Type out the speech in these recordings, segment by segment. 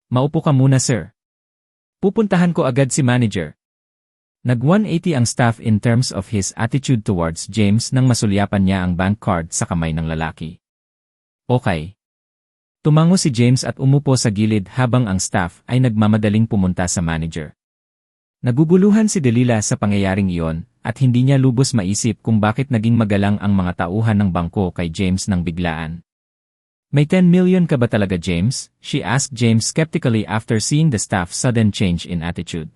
Maupo ka muna, sir. Pupuntahan ko agad si manager. Nag-180 ang staff in terms of his attitude towards James nang masulyapan niya ang bank card sa kamay ng lalaki. Okay. Tumango si James at umupo sa gilid habang ang staff ay nagmamadaling pumunta sa manager. Naguguluhan si Delilah sa pangyayaring iyon at hindi niya lubos maisip kung bakit naging magalang ang mga tauhan ng bangko kay James nang biglaan. May 10 million ka ba talaga, James? She asked James skeptically after seeing the staff's sudden change in attitude.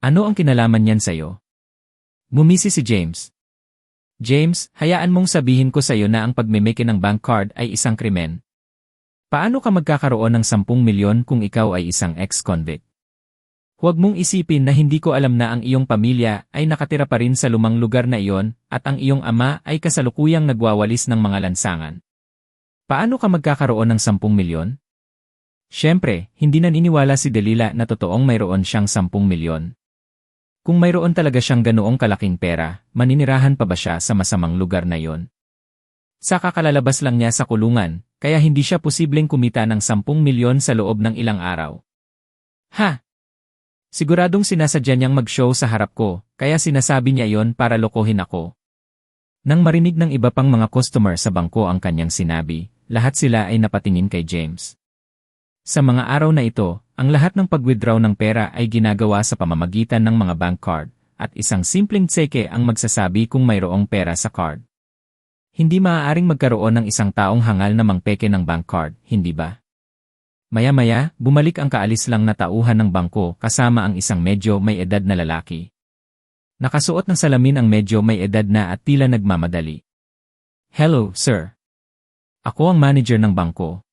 Ano ang kinalaman niyan sa'yo? Ngumisi si James. James, hayaan mong sabihin ko sa'yo na ang pagmimiki ng bank card ay isang krimen. Paano ka magkakaroon ng 10 milyon kung ikaw ay isang ex-convict? Huwag mong isipin na hindi ko alam na ang iyong pamilya ay nakatira pa rin sa lumang lugar na iyon at ang iyong ama ay kasalukuyang nagwawalis ng mga lansangan. Paano ka magkakaroon ng 10 milyon? Siyempre, hindi naniniwala si Delilah na totoong mayroon siyang 10 milyon. Kung mayroon talaga siyang ganoong kalaking pera, maninirahan pa ba siya sa masamang lugar na iyon? Sa kakalalabas lang niya sa kulungan, kaya hindi siya posibleng kumita ng 10 milyon sa loob ng ilang araw. Ha! Siguradong sinasadya niyang mag-show sa harap ko, kaya sinasabi niya yon para lokohin ako. Nang marinig ng iba pang mga customer sa bangko ang kanyang sinabi, lahat sila ay napatingin kay James. Sa mga araw na ito, ang lahat ng pag-withdraw ng pera ay ginagawa sa pamamagitan ng mga bank card, at isang simpleng tseke ang magsasabi kung mayroong pera sa card. Hindi maaaring magkaroon ng isang taong hangal na mangpeke ng bank card, hindi ba? Maya-maya, bumalik ang kaalis lang na tauhan ng bangko kasama ang isang medyo may edad na lalaki. Nakasuot ng salamin ang medyo may edad na at tila nagmamadali. Hello, sir. Ako ang manager ng bangko.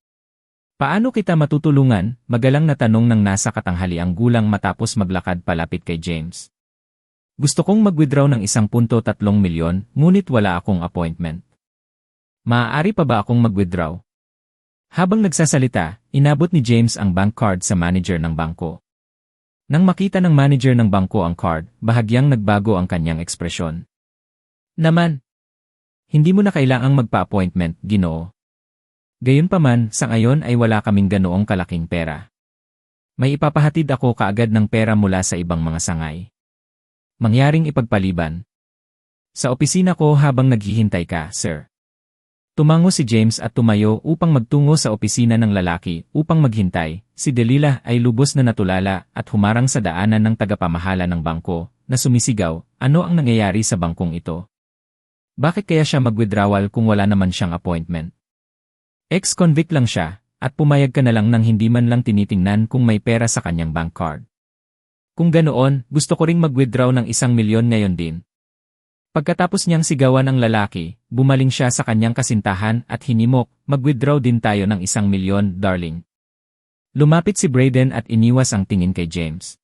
Paano kita matutulungan? Magalang na tanong ng nasa katanghaliang gulang matapos maglakad palapit kay James. Gusto kong mag-withdraw ng 1.3 milyon, ngunit wala akong appointment. Maaari pa ba akong mag-withdraw? Habang nagsasalita, inabot ni James ang bank card sa manager ng bangko. Nang makita ng manager ng bangko ang card, bahagyang nagbago ang kanyang ekspresyon. Naman, hindi mo na kailangang magpa-appointment, Ginoo. Gayunpaman, sa ngayon ay wala kaming ganoong kalaking pera. May ipapahatid ako kaagad ng pera mula sa ibang mga sangay. Mangyaring ipagpaliban. Sa opisina ko habang naghihintay ka, sir. Tumango si James at tumayo upang magtungo sa opisina ng lalaki upang maghintay. Si Delilah ay lubos na natulala at humarang sa daanan ng tagapamahala ng bangko na sumisigaw, ano ang nangyayari sa bangkong ito? Bakit kaya siya mag-withdrawal kung wala naman siyang appointment? Ex-convict lang siya, at pumayag ka na lang nang hindi man lang tinitingnan kung may pera sa kanyang bank card. Kung ganoon, gusto ko ring mag-withdraw ng 1 milyon ngayon din. Pagkatapos niyang sigawan ang lalaki, bumaling siya sa kanyang kasintahan at hinimok, mag-withdraw din tayo ng 1 milyon, darling. Lumapit si Brayden at iniwas ang tingin kay James.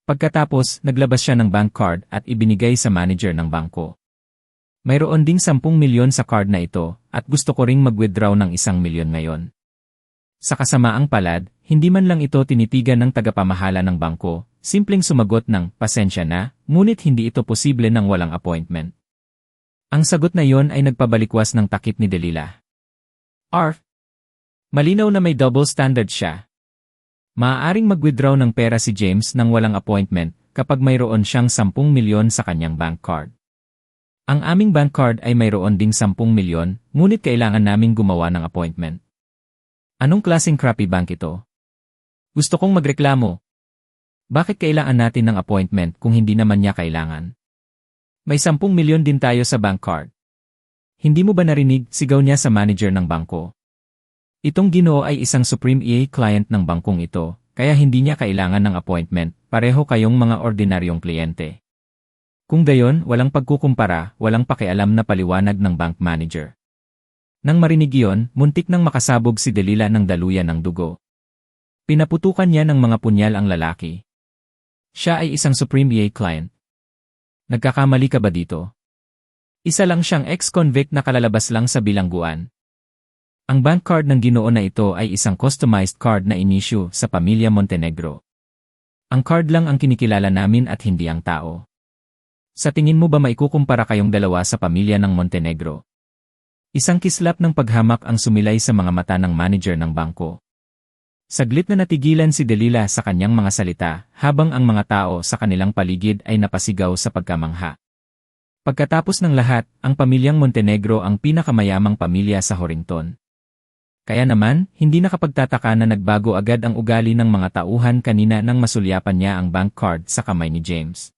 Pagkatapos, naglabas siya ng bank card at ibinigay sa manager ng bangko. Mayroon ding 10 milyon sa card na ito, at gusto ko ring mag-withdraw ng 1 milyon ngayon. Sa kasamaang palad, hindi man lang ito tinitigan ng tagapamahala ng bangko, simpleng sumagot ng, pasensya na, ngunit hindi ito posible nang walang appointment. Ang sagot na yon ay nagpabalikwas ng takip ni Delilah. Arf! Malinaw na may double standard siya. Maaaring mag-withdraw ng pera si James nang walang appointment kapag mayroon siyang 10 milyon sa kanyang bank card. Ang aming bank card ay mayroon ding 10 milyon, ngunit kailangan naming gumawa ng appointment. Anong klaseng crappy bank ito? Gusto kong magreklamo. Bakit kailangan natin ng appointment kung hindi naman niya kailangan? May 10 milyon din tayo sa bank card. Hindi mo ba narinig, sigaw niya sa manager ng bangko? Itong Ginoo ay isang Supreme EA client ng bangkong ito, kaya hindi niya kailangan ng appointment, pareho kayong mga ordinaryong kliyente. Kung gayon, walang pagkukumpara, walang pakialam na paliwanag ng bank manager. Nang marinig iyon, muntik nang makasabog si Delilah ng daluyan ng dugo. Pinaputukan niya ng mga punyal ang lalaki. Siya ay isang Supreme EA client. Nagkakamali ka ba dito? Isa lang siyang ex-convict na kalalabas lang sa bilangguan. Ang bank card ng Ginoo na ito ay isang customized card na inisyu sa pamilya Montenegro. Ang card lang ang kinikilala namin at hindi ang tao. Sa tingin mo ba maikukumpara kayong dalawa sa pamilya ng Montenegro? Isang kislap ng paghamak ang sumilay sa mga mata ng manager ng bangko. Saglit na natigilan si Delilah sa kanyang mga salita habang ang mga tao sa kanilang paligid ay napasigaw sa pagkamangha. Pagkatapos ng lahat, ang pamilyang Montenegro ang pinakamayamang pamilya sa Horrington. Kaya naman, hindi nakapagtataka na nagbago agad ang ugali ng mga tauhan kanina nang masulyapan niya ang bank card sa kamay ni James.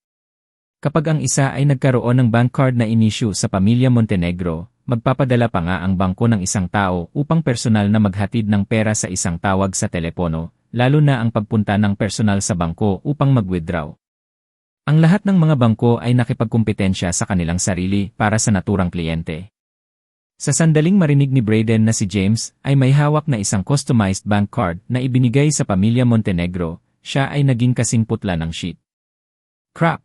Kapag ang isa ay nagkaroon ng bank card na inisyu sa pamilya Montenegro, magpapadala pa nga ang bangko ng isang tao upang personal na maghatid ng pera sa isang tawag sa telepono, lalo na ang pagpunta ng personal sa bangko upang mag-withdraw. Ang lahat ng mga bangko ay nakipagkumpetensya sa kanilang sarili para sa naturang kliyente. Sa sandaling marinig ni Braden na si James ay may hawak na isang customized bank card na ibinigay sa pamilya Montenegro, siya ay naging kasing putla ng sheet. Crap!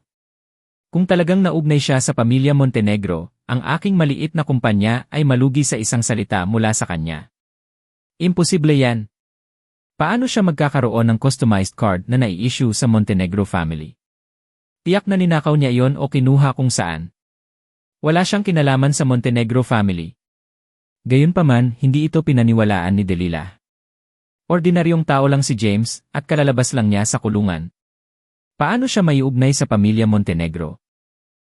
Kung talagang naugnay siya sa pamilya Montenegro, ang aking maliit na kumpanya ay malugi sa isang salita mula sa kanya. Imposible yan. Paano siya magkakaroon ng customized card na nai-issue sa Montenegro family? Tiyak na ninakaw niya iyon o kinuha kung saan. Wala siyang kinalaman sa Montenegro family. Gayunpaman, hindi ito pinaniwalaan ni Delilah. Ordinaryong tao lang si James at kalalabas lang niya sa kulungan. Paano siya maiugnay sa pamilya Montenegro?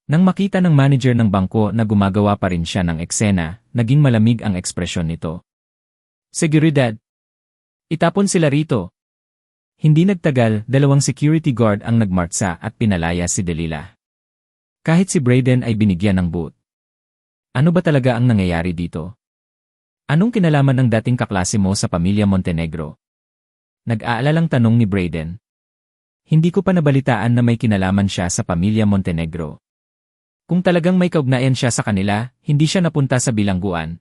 Nang makita ng manager ng bangko na gumagawa pa rin siya ng eksena, naging malamig ang ekspresyon nito. Seguridad! Itapon sila rito! Hindi nagtagal, 2 security guard ang nagmartsa at pinalaya si Delilah. Kahit si Braden ay binigyan ng boot. Ano ba talaga ang nangyayari dito? Anong kinalaman ng dating kaklase mo sa pamilya Montenegro? Nag-aalalang tanong ni Braden. Hindi ko pa nabalitaan na may kinalaman siya sa pamilya Montenegro. Kung talagang may kaugnayan siya sa kanila, hindi siya napunta sa bilangguan.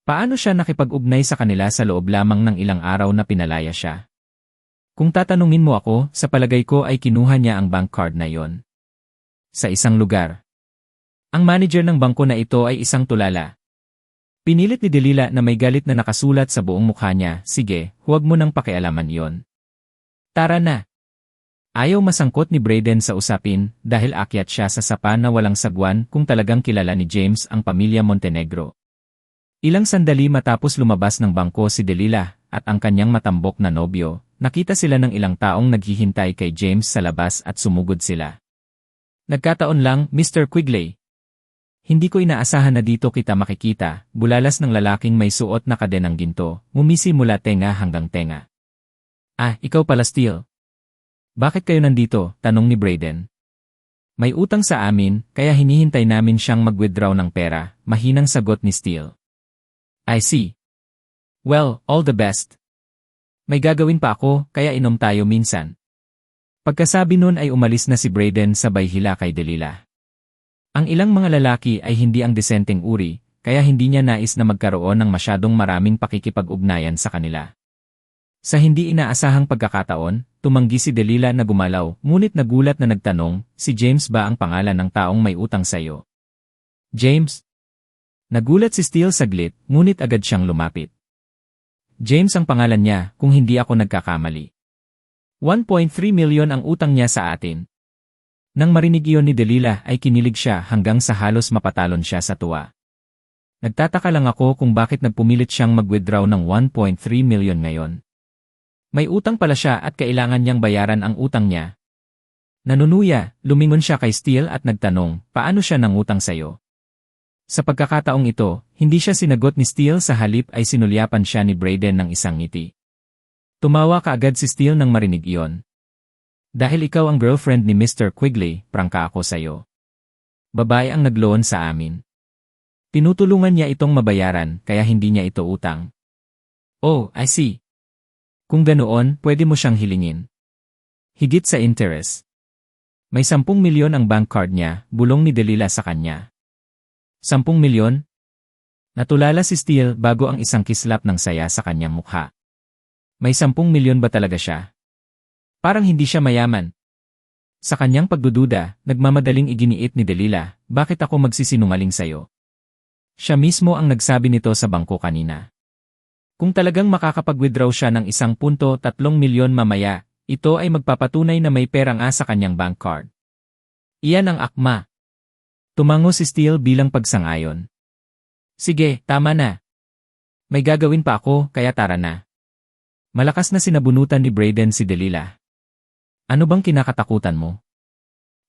Paano siya nakipag-ugnay sa kanila sa loob lamang ng ilang araw na pinalaya siya? Kung tatanungin mo ako, sa palagay ko ay kinuha niya ang bank card na yon. Sa isang lugar. Ang manager ng bangko na ito ay isang tulala. Pinilit ni Delilah na may galit na nakasulat sa buong mukha niya, sige, huwag mo nang pakialaman yon. Tara na. Ayaw masangkot ni Braden sa usapin dahil akyat siya sa sapa na walang sagwan kung talagang kilala ni James ang pamilya Montenegro. Ilang sandali matapos lumabas ng bangko si Delilah at ang kanyang matambok na nobyo, nakita sila ng ilang taong naghihintay kay James sa labas at sumugod sila. Nagkataon lang, Mr. Quigley. Hindi ko inaasahan na dito kita makikita, bulalas ng lalaking may suot na kadenang ginto, ngumisi mula tenga hanggang tenga. Ah, ikaw pala Steele. Bakit kayo nandito? Tanong ni Braden. May utang sa amin, kaya hinihintay namin siyang mag-withdraw ng pera, mahinang sagot ni Steele. I see. Well, all the best. May gagawin pa ako, kaya inom tayo minsan. Pagkasabi nun ay umalis na si Braden sabay hila kay Delilah. Ang ilang mga lalaki ay hindi ang desenteng uri, kaya hindi niya nais na magkaroon ng masyadong maraming pakikipag-ugnayan sa kanila. Sa hindi inaasahang pagkakataon, tumanggi si Delilah na gumalaw, ngunit nagulat na nagtanong, si James ba ang pangalan ng taong may utang sa'yo? James? Nagulat si Steele saglit, ngunit agad siyang lumapit. James ang pangalan niya, kung hindi ako nagkakamali. 1.3 milyon ang utang niya sa atin. Nang marinig iyon ni Delilah ay kinilig siya hanggang sa halos mapatalon siya sa tuwa. Nagtataka lang ako kung bakit nagpumilit siyang mag-withdraw ng 1.3 milyon ngayon. May utang pala siya at kailangan niyang bayaran ang utang niya. Nanunuya, lumingon siya kay Steele at nagtanong, paano siya nangutang sa'yo? Sa pagkakataong ito, hindi siya sinagot ni Steele, sa halip ay sinulyapan siya ni Braden ng isang ngiti. Tumawa kaagad si Steele nang marinig iyon. Dahil ikaw ang girlfriend ni Mr. Quigley, prangka ako sa'yo. Babae ang nagloon sa amin. Tinutulungan niya itong mabayaran kaya hindi niya ito utang. Oh, I see. Kung ganoon, pwede mo siyang hilingin. Higit sa interest. May 10 milyon ang bank card niya, bulong ni Delilah sa kanya. 10 milyon? Natulala si Steele bago ang isang kislap ng saya sa kanyang mukha. May 10 milyon ba talaga siya? Parang hindi siya mayaman. Sa kanyang pagdududa, nagmamadaling iginiit ni Delilah, bakit ako magsisinungaling sa'yo? Siya mismo ang nagsabi nito sa bangko kanina. Kung talagang makakapag-withdraw siya ng 1.3 milyon mamaya, ito ay magpapatunay na may pera nga sa kanyang bank card. Iyan ang akma. Tumango si Steele bilang pagsangayon. Sige, tama na. May gagawin pa ako, kaya tara na. Malakas na sinabunutan ni Brayden si Delilah. Ano bang kinakatakutan mo?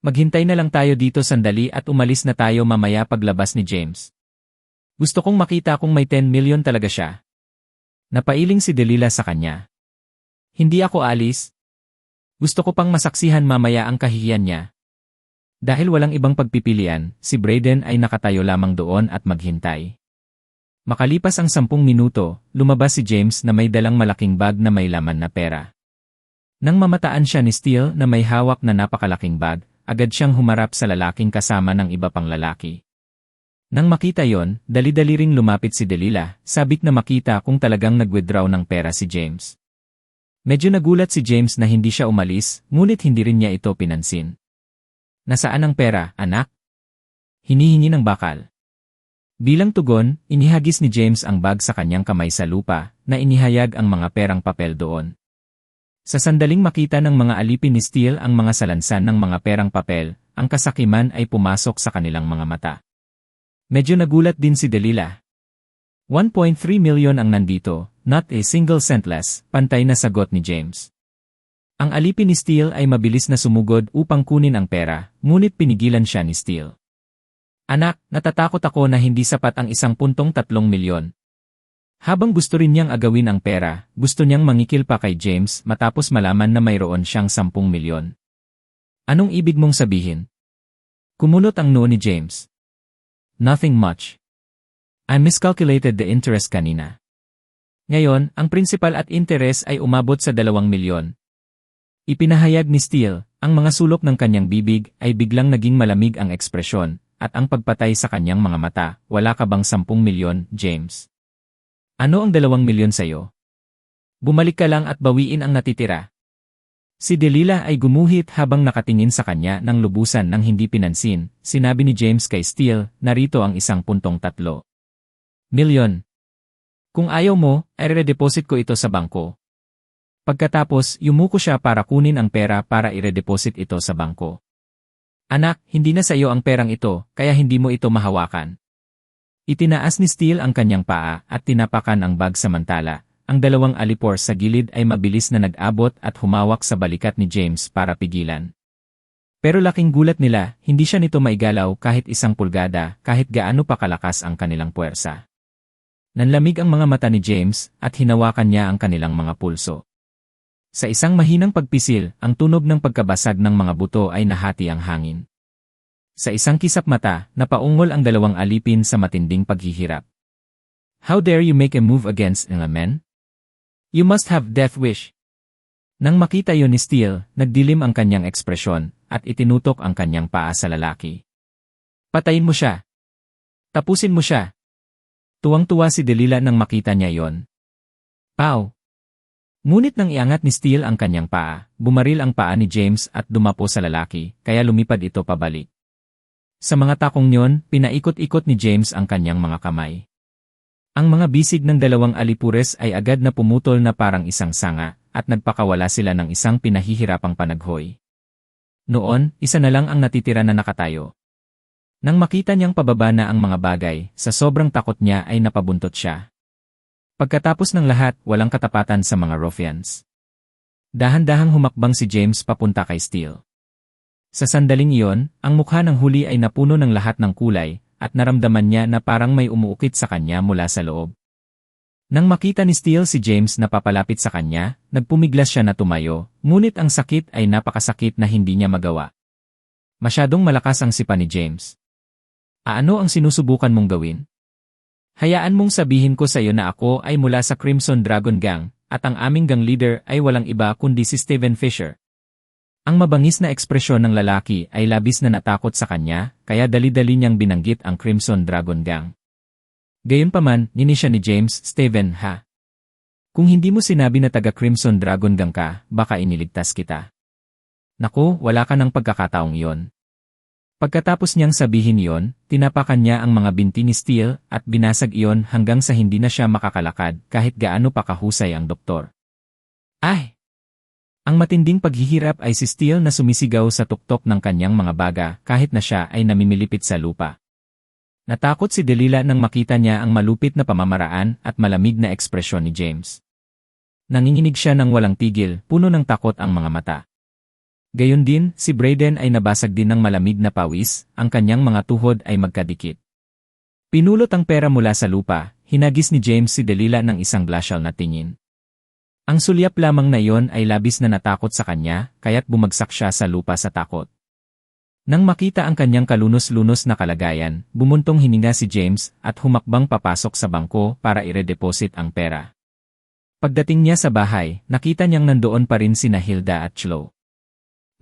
Maghintay na lang tayo dito sandali at umalis na tayo mamaya paglabas ni James. Gusto kong makita kung may 10 million talaga siya. Napailing si Delilah sa kanya. Hindi ako alis. Gusto ko pang masaksihan mamaya ang kahihiyan niya. Dahil walang ibang pagpipilian, si Brayden ay nakatayo lamang doon at maghintay. Makalipas ang 10 minuto, lumabas si James na may dalang malaking bag na may laman na pera. Nang mamataan siya ni Steele na may hawak na napakalaking bag, agad siyang humarap sa lalaking kasama ng iba pang lalaki. Nang makita yon, dali-dali ring lumapit si Delilah, sabik na makita kung talagang nag-withdraw ng pera si James. Medyo nagulat si James na hindi siya umalis, ngunit hindi rin niya ito pinansin. Nasaan ang pera, anak? Hinihingi ng bakal. Bilang tugon, inihagis ni James ang bag sa kanyang kamay sa lupa, na inihayag ang mga perang papel doon. Sa sandaling makita ng mga alipin ni Steele ang mga salansan ng mga perang papel, ang kasakiman ay pumasok sa kanilang mga mata. Medyo nagulat din si Delilah. 1.3 million ang nandito, not a single cent less, pantay na sagot ni James. Ang alipin ni Steele ay mabilis na sumugod upang kunin ang pera, ngunit pinigilan siya ni Steele. Anak, natatakot ako na hindi sapat ang 1.3 milyon. Habang gusto rin niyang agawin ang pera, gusto niyang mangikil pa kay James matapos malaman na mayroon siyang 10 milyon. Anong ibig mong sabihin? Kumunot ang noo ni James. Nothing much. I miscalculated the interest kanina. Ngayon, ang principal at interest ay umabot sa 2 milyon. Ipinahayag ni Steele, ang mga sulok ng kanyang bibig ay biglang naging malamig ang ekspresyon, at ang pagpatay sa kanyang mga mata, wala ka bang 10 milyon, James? Ano ang 2 milyon sa'yo? Bumalik ka lang at bawiin ang natitira. Si Delilah ay gumuhit habang nakatingin sa kanya ng lubusan ng hindi pinansin, sinabi ni James kay Steele, narito ang 1.3 milyon. Kung ayaw mo, ay re-deposit ko ito sa bangko. Pagkatapos, yumuko siya para kunin ang pera para i-redeposit ito sa bangko. Anak, hindi na sa iyo ang perang ito, kaya hindi mo ito mahawakan. Itinaas ni Steele ang kanyang paa at tinapakan ang bag samantala. Ang 2 alipor sa gilid ay mabilis na nag-abot at humawak sa balikat ni James para pigilan. Pero laking gulat nila, hindi siya nito maigalaw kahit 1 pulgada, kahit gaano pa kalakas ang kanilang puwersa. Nanlamig ang mga mata ni James at hinawakan niya ang kanilang mga pulso. Sa isang mahinang pagpisil, ang tunog ng pagkabasag ng mga buto ay nahati ang hangin. Sa isang kisap mata, napaungol ang 2 alipin sa matinding paghihirap. How dare you make a move against a man? You must have death wish. Nang makita yon ni Steele, nagdilim ang kanyang ekspresyon, at itinutok ang kanyang paa sa lalaki. Patayin mo siya. Tapusin mo siya. Tuwang-tuwa si Delilah nang makita niya yon. Pow! Ngunit nang iangat ni Steele ang kanyang paa, bumaril ang paa ni James at dumapo sa lalaki, kaya lumipad ito pabalik. Sa mga takong yon, pinaikot-ikot ni James ang kanyang mga kamay. Ang mga bisig ng 2 alipures ay agad na pumutol na parang isang sanga, at nagpakawala sila ng isang pinahihirapang panaghoy. Noon, isa na lang ang natitira na nakatayo. Nang makita niyang pababa na ang mga bagay, sa sobrang takot niya ay napabuntot siya. Pagkatapos ng lahat, walang katapatan sa mga ruffians. Dahan-dahang humakbang si James papunta kay Steele. Sa sandaling iyon, ang mukha ng huli ay napuno ng lahat ng kulay, at naramdaman niya na parang may umuukit sa kanya mula sa loob. Nang makita ni Steele si James na papalapit sa kanya, nagpumiglas siya na tumayo, ngunit ang sakit ay napakasakit na hindi niya magawa. Masyadong malakas ang sipa ni James. Ano ang sinusubukan mong gawin? Hayaan mong sabihin ko sa iyo na ako ay mula sa Crimson Dragon Gang, at ang aming gang leader ay walang iba kundi si Stephen Fisher. Ang mabangis na ekspresyon ng lalaki ay labis na natakot sa kanya, kaya dali-dali niyang binanggit ang Crimson Dragon Gang. Gayunpaman, ninisya ni James, Stephen, ha? Kung hindi mo sinabi na taga Crimson Dragon Gang ka, baka iniligtas kita. Naku, wala ka ng pagkakataong iyon. Pagkatapos niyang sabihin iyon, tinapakan niya ang mga binti ni Steele at binasag iyon hanggang sa hindi na siya makakalakad kahit gaano pa kahusay ang doktor. Ay! Ang matinding paghihirap ay si Steele na sumisigaw sa tuktok ng kanyang mga baga kahit na siya ay namimilipit sa lupa. Natakot si Delilah nang makita niya ang malupit na pamamaraan at malamig na ekspresyon ni James. Nanginginig siya ng walang tigil, puno ng takot ang mga mata. Gayon din, si Brayden ay nabasag din ng malamig na pawis, ang kanyang mga tuhod ay magkadikit. Pinulot ang pera mula sa lupa, hinagis ni James si Delilah ng isang glacial na tingin. Ang sulyap lamang na iyon ay labis na natakot sa kanya, kaya't bumagsak siya sa lupa sa takot. Nang makita ang kanyang kalunos-lunos na kalagayan, bumuntong hininga si James at humakbang papasok sa bangko para i-redeposit ang pera. Pagdating niya sa bahay, nakita niyang nandoon pa rin sina Hilda at Chloe.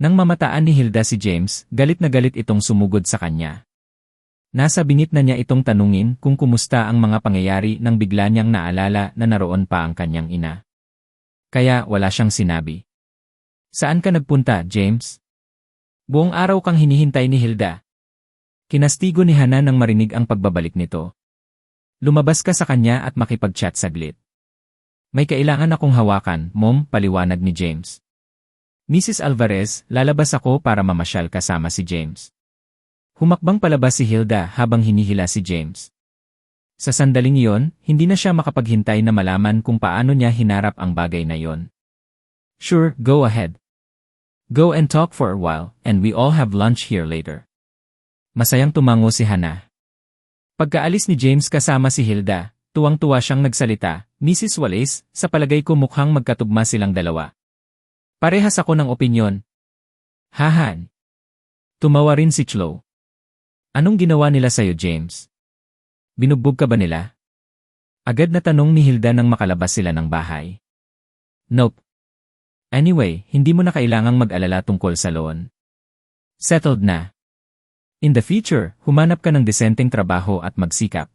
Nang mamataan ni Hilda si James, galit na galit itong sumugod sa kanya. Nasa bingit na niya itong tanungin kung kumusta ang mga pangyayari nang bigla niyang naalala na naroon pa ang kanyang ina. Kaya wala siyang sinabi. Saan ka nagpunta, James? Buong araw kang hinihintay ni Hilda. Kinastigo ni Hannah nang marinig ang pagbabalik nito. Lumabas ka sa kanya at makipag-chat saglit. May kailangan akong hawakan, Mom, paliwanag ni James. Mrs. Alvarez, lalabas ako para mamasyal kasama si James. Humakbang palabas si Hilda habang hinihila si James. Sa sandaling iyon, hindi na siya makapaghintay na malaman kung paano niya hinarap ang bagay na iyon. Sure, go ahead. Go and talk for a while, and we all have lunch here later. Masayang tumango si Hannah. Pagkaalis ni James kasama si Hilda, tuwang-tuwa siyang nagsalita, Mrs. Wallace, sa palagay ko mukhang magkatugma silang dalawa. Parehas ako ng opinyon. Hahan. Tumawa rin si Chloe. Anong ginawa nila sa'yo, James? Binugbog ka ba nila? Agad na tanong ni Hilda nang makalabas sila ng bahay. Nope. Anyway, hindi mo na kailangang mag-alala tungkol sa loan. Settled na. In the future, humanap ka ng desenteng trabaho at magsikap.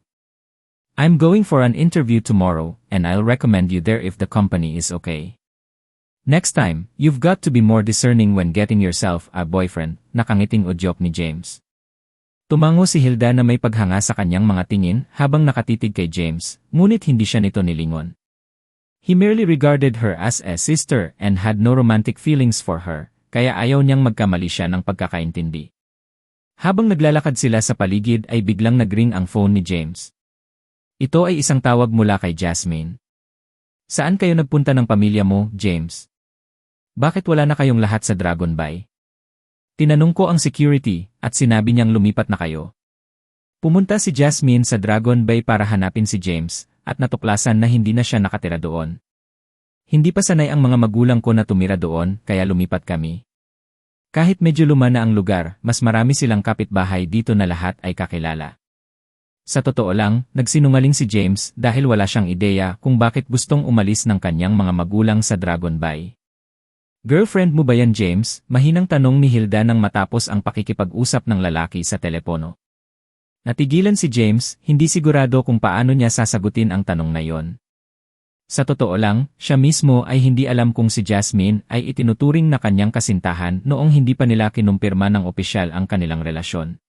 I'm going for an interview tomorrow, and I'll recommend you there if the company is okay. Next time, you've got to be more discerning when getting yourself a boyfriend, nakangiting udyok ni James. Tumango si Hilda na may paghanga sa kanyang mga tingin habang nakatitig kay James, ngunit hindi siya nito nilingon. He merely regarded her as a sister and had no romantic feelings for her, kaya ayaw niyang magkamali siya ng pagkakaintindi. Habang naglalakad sila sa paligid ay biglang nagring ang phone ni James. Ito ay isang tawag mula kay Jasmine. Saan kayo nagpunta ng pamilya mo, James? Bakit wala na kayong lahat sa Dragon Bay? Tinanong ko ang security at sinabi niyang lumipat na kayo. Pumunta si Jasmine sa Dragon Bay para hanapin si James at natuklasan na hindi na siya nakatira doon. Hindi pa sanay ang mga magulang ko na tumira doon kaya lumipat kami. Kahit medyo luma na ang lugar, mas marami silang kapitbahay dito na lahat ay kakilala. Sa totoo lang, nagsinungaling si James dahil wala siyang ideya kung bakit gustong umalis ng kanyang mga magulang sa Dragon Bay. Girlfriend mo ba yan, James? Mahinang tanong ni Hilda nang matapos ang pakikipag-usap ng lalaki sa telepono. Natigilan si James, hindi sigurado kung paano niya sasagutin ang tanong na yon. Sa totoo lang, siya mismo ay hindi alam kung si Jasmine ay itinuturing na kanyang kasintahan noong hindi pa nila kinumpirma ng opisyal ang kanilang relasyon.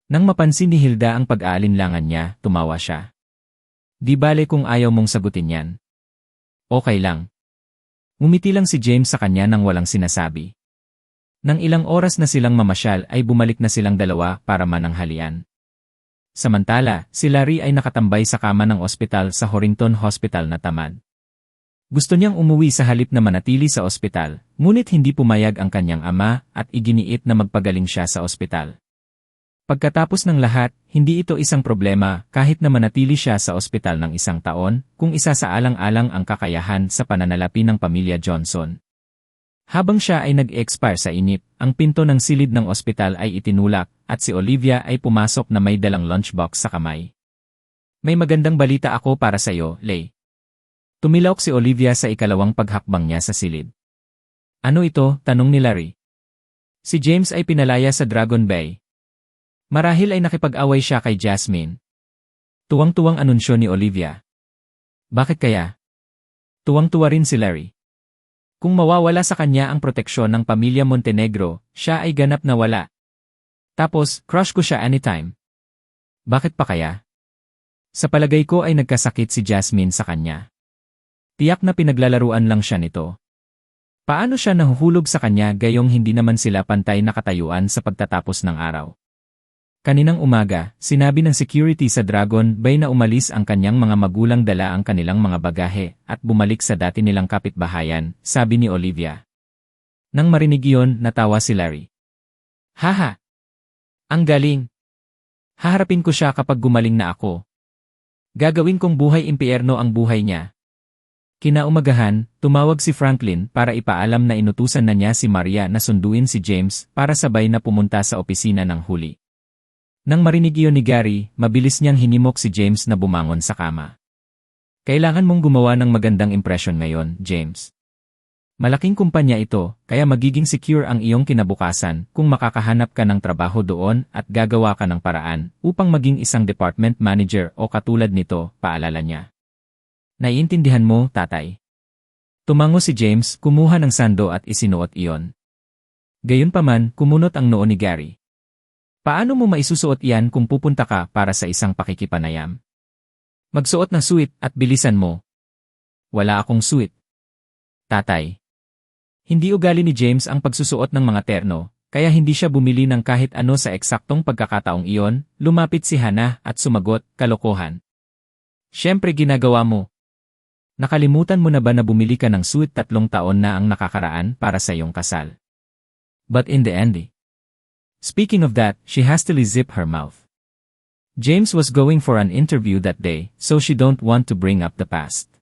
Nang mapansin ni Hilda ang pag-aalinlangan niya, tumawa siya. Di bale kung ayaw mong sagutin yan. Okay lang. Umiti lang si James sa kanya nang walang sinasabi. Nang ilang oras na silang mamasyal ay bumalik na silang dalawa para mananghalian. Samantala, si Larry ay nakatambay sa kama ng ospital sa Horrington Hospital na tamad. Gusto niyang umuwi sa halip na manatili sa ospital, ngunit hindi pumayag ang kanyang ama at iginiit na magpagaling siya sa ospital. Pagkatapos ng lahat, hindi ito isang problema kahit na manatili siya sa ospital ng 1 taon, kung isa sa alang-alang ang kakayahan sa pananalapi ng pamilya Johnson. Habang siya ay nag-expire sa inip, ang pinto ng silid ng ospital ay itinulak at si Olivia ay pumasok na may dalang lunchbox sa kamay. May magandang balita ako para sa iyo, Leigh. Tumilawak si Olivia sa ikalawang paghakbang niya sa silid. Ano ito? Tanong ni Larry. Si James ay pinalaya sa Dragon Bay. Marahil ay nakipag-away siya kay Jasmine. Tuwang-tuwang anunsyo ni Olivia. Bakit kaya? Tuwang-tuwa rin si Larry. Kung mawawala sa kanya ang proteksyon ng pamilya Montenegro, siya ay ganap na wala. Tapos, crush ko siya anytime. Bakit pa kaya? Sa palagay ko ay nagkasakit si Jasmine sa kanya. Tiyak na pinaglalaruan lang siya nito. Paano siya nahuhulog sa kanya gayong hindi naman sila pantay na katayuan sa pagtatapos ng araw? Kaninang umaga, sinabi ng security sa Dragon Bay na umalis ang kanyang mga magulang dala ang kanilang mga bagahe at bumalik sa dati nilang kapitbahayan, sabi ni Olivia. Nang marinig iyon, natawa si Larry. Haha! Ang galing! Haharapin ko siya kapag gumaling na ako. Gagawin kong buhay impyerno ang buhay niya. Kinaumagahan, tumawag si Franklin para ipaalam na inutusan na niya si Maria na sunduin si James para sabay na pumunta sa opisina ng huli. Nang marinig iyon ni Gary, mabilis niyang hinimok si James na bumangon sa kama. Kailangan mong gumawa ng magandang impresyon ngayon, James. Malaking kumpanya ito, kaya magiging secure ang iyong kinabukasan kung makakahanap ka ng trabaho doon at gagawa ka ng paraan upang maging isang department manager o katulad nito, paalala niya. Naiintindihan mo, tatay? Tumango si James, kumuha ng sando at isinuot iyon. Gayunpaman, kumunot ang noo ni Gary. Paano mo maisusuot iyan kung pupunta ka para sa isang pakikipanayam? Magsuot ng suit at bilisan mo. Wala akong suit. Tatay. Hindi ugali ni James ang pagsusuot ng mga terno, kaya hindi siya bumili ng kahit ano sa eksaktong pagkakataong iyon. Lumapit si Hannah at sumagot, kalokohan. Siyempre ginagawa mo. Nakalimutan mo na ba na bumili ka ng suit 3 taon na ang nakakaraan para sa iyong kasal? But in the end, speaking of that, she hastily zipped her mouth. James was going for an interview that day, so she don't want to bring up the past.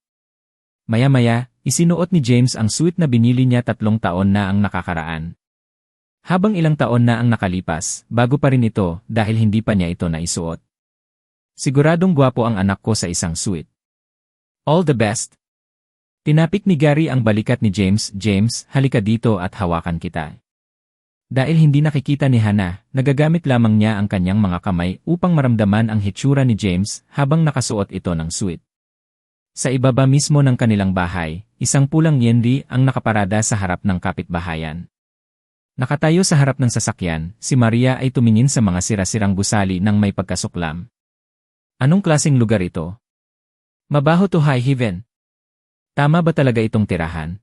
Maya-maya, isinuot ni James ang suit na binili niya 3 taon na ang nakakaraan. Habang ilang taon na ang nakalipas, bago pa rin ito dahil hindi pa niya ito naisuot. Siguradong gwapo ang anak ko sa isang suit. All the best. Tinapik ni Gary ang balikat ni James. James, halika dito at hawakan kita. Dahil hindi nakikita ni Hannah, nagagamit lamang niya ang kanyang mga kamay upang maramdaman ang hitsura ni James habang nakasuot ito ng suit. Sa ibaba mismo ng kanilang bahay, isang pulang Yendi ang nakaparada sa harap ng kapitbahayan. Nakatayo sa harap ng sasakyan, si Maria ay tumingin sa mga sira-sirang gusali ng may pagkasuklam. Anong klaseng lugar ito? Mabaho to high heaven. Tama ba talaga itong tirahan?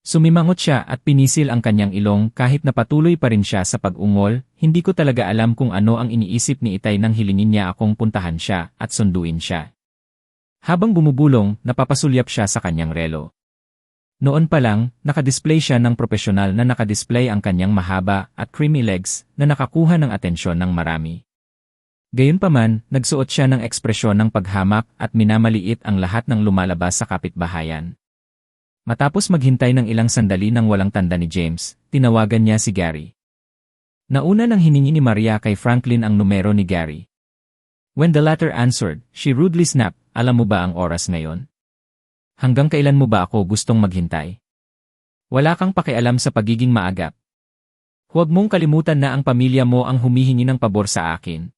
Sumimangot siya at pinisil ang kanyang ilong kahit na patuloy pa rin siya sa pag-ungol. Hindi ko talaga alam kung ano ang iniisip ni Itay nang hilingin niya akong puntahan siya at sunduin siya. Habang bumubulong, napapasulyap siya sa kanyang relo. Noon pa lang, nakadisplay siya ng propesyonal na nakadisplay ang kanyang mahaba at creamy legs na nakakuha ng atensyon ng marami. Gayunpaman, nagsuot siya ng ekspresyon ng paghamak at minamaliit ang lahat ng lumalabas sa kapitbahayan. Matapos maghintay ng ilang sandali nang walang tanda ni James, tinawagan niya si Gary. Nauna nang hiningi ni Maria kay Franklin ang numero ni Gary. When the latter answered, she rudely snapped, alam mo ba ang oras ngayon? Hanggang kailan mo ba ako gustong maghintay? Wala kang pakialam sa pagiging maagap. Huwag mong kalimutan na ang pamilya mo ang humihingi ng pabor sa akin.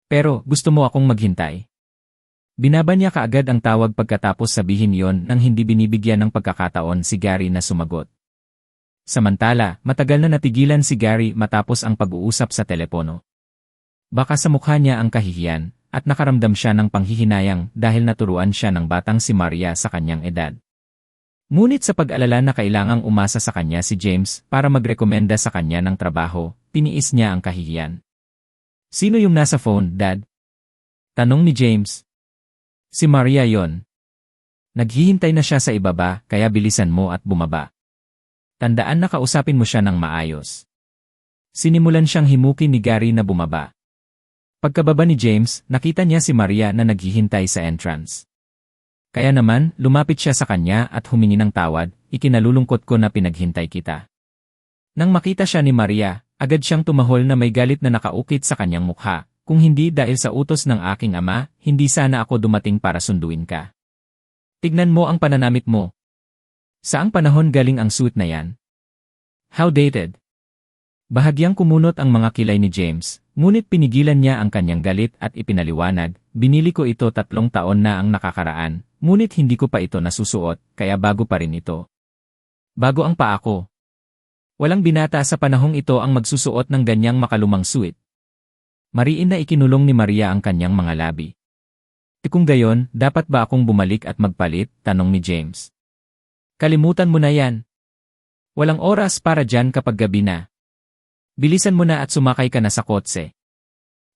Pero, gusto mo akong maghintay? Binaba niya kaagad ang tawag pagkatapos sabihin iyon nang hindi binibigyan ng pagkakataon si Gary na sumagot. Samantala, matagal na natigilan si Gary matapos ang pag-uusap sa telepono. Baka sa mukha niya ang kahihiyan, at nakaramdam siya ng panghihinayang dahil naturuan siya ng batang si Maria sa kanyang edad. Ngunit sa pag-alala na kailangang umasa sa kanya si James para magrekomenda sa kanya ng trabaho, tiniis niya ang kahihiyan. Sino yung nasa phone, Dad? Tanong ni James. Si Maria yon. Naghihintay na siya sa ibaba, kaya bilisan mo at bumaba. Tandaan na kausapin mo siya ng maayos. Sinimulan siyang himukin ni Gary na bumaba. Pagkababa ni James, nakita niya si Maria na naghihintay sa entrance. Kaya naman, lumapit siya sa kanya at humingi ng tawad, ikinalulungkot ko na pinaghintay kita. Nang makita siya ni Maria, agad siyang tumahol na may galit na nakaukit sa kanyang mukha. Kung hindi dahil sa utos ng aking ama, hindi sana ako dumating para sunduin ka. Tignan mo ang pananamit mo. Saang panahon galing ang suit na yan? How dated? Bahagyang kumunot ang mga kilay ni James, ngunit pinigilan niya ang kanyang galit at ipinaliwanag, binili ko ito 3 taon na ang nakakaraan, ngunit hindi ko pa ito nasusuot, kaya bago pa rin ito. Bago ang paa ko. Walang binata sa panahong ito ang magsusuot ng ganyang makalumang suit. Mariin na ikinulong ni Maria ang kanyang mga labi. Kung gayon, dapat ba akong bumalik at magpalit? Tanong ni James. Kalimutan mo na yan. Walang oras para dyan kapag gabi na. Bilisan mo na at sumakay ka na sa kotse.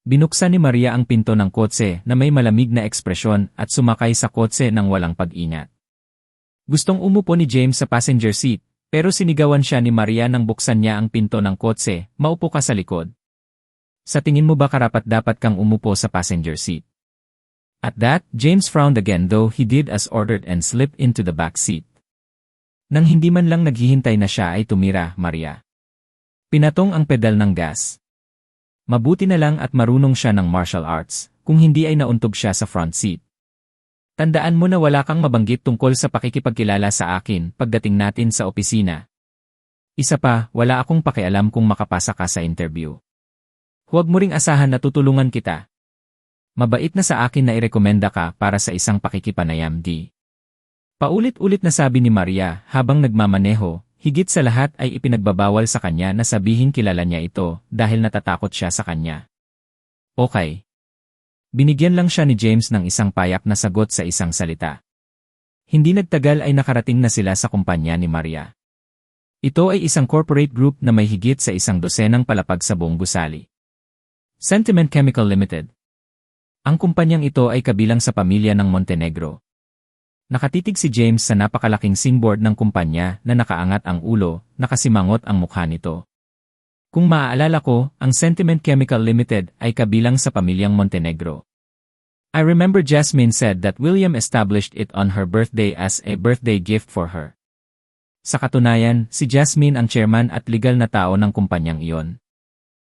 Binuksan ni Maria ang pinto ng kotse na may malamig na ekspresyon at sumakay sa kotse ng walang pag-ingat. Gustong umupo ni James sa passenger seat, pero sinigawan siya ni Maria nang buksan niya ang pinto ng kotse, "Maupo ka sa likod. Sa tingin mo ba karapat-dapat kang umupo sa passenger seat?" At that, James frowned again though he did as ordered and slipped into the back seat. Nang hindi man lang naghihintay na siya ay tumira, Maria. Pinatong ang pedal ng gas. Mabuti na lang at marunong siya ng martial arts, kung hindi ay nauntog siya sa front seat. Tandaan mo na wala kang mabanggit tungkol sa pakikipagkilala sa akin pagdating natin sa opisina. Isa pa, wala akong pakialam kung makapasa ka sa interview. Huwag mo ring asahan na tutulungan kita. Mabait na sa akin na irekomenda ka para sa isang pakikipanayam, di. Paulit-ulit na sabi ni Maria habang nagmamaneho, higit sa lahat ay ipinagbabawal sa kanya na sabihin kilala niya ito dahil natatakot siya sa kanya. Okay. Binigyan lang siya ni James ng isang payak na sagot sa isang salita. Hindi nagtagal ay nakarating na sila sa kumpanya ni Maria. Ito ay isang corporate group na may higit sa 100 palapag sa buong gusali. Sentiment Chemical Limited. Ang kumpanyang ito ay kabilang sa pamilya ng Montenegro. Nakatitig si James sa napakalaking singboard ng kumpanya na nakaangat ang ulo, nakasimangot ang mukha nito. Kung maaalala ko, ang Sentiment Chemical Limited ay kabilang sa pamilyang Montenegro. I remember Jasmine said that William established it on her birthday as a birthday gift for her. Sa katunayan, si Jasmine ang chairman at legal na tao ng kumpanyang iyon.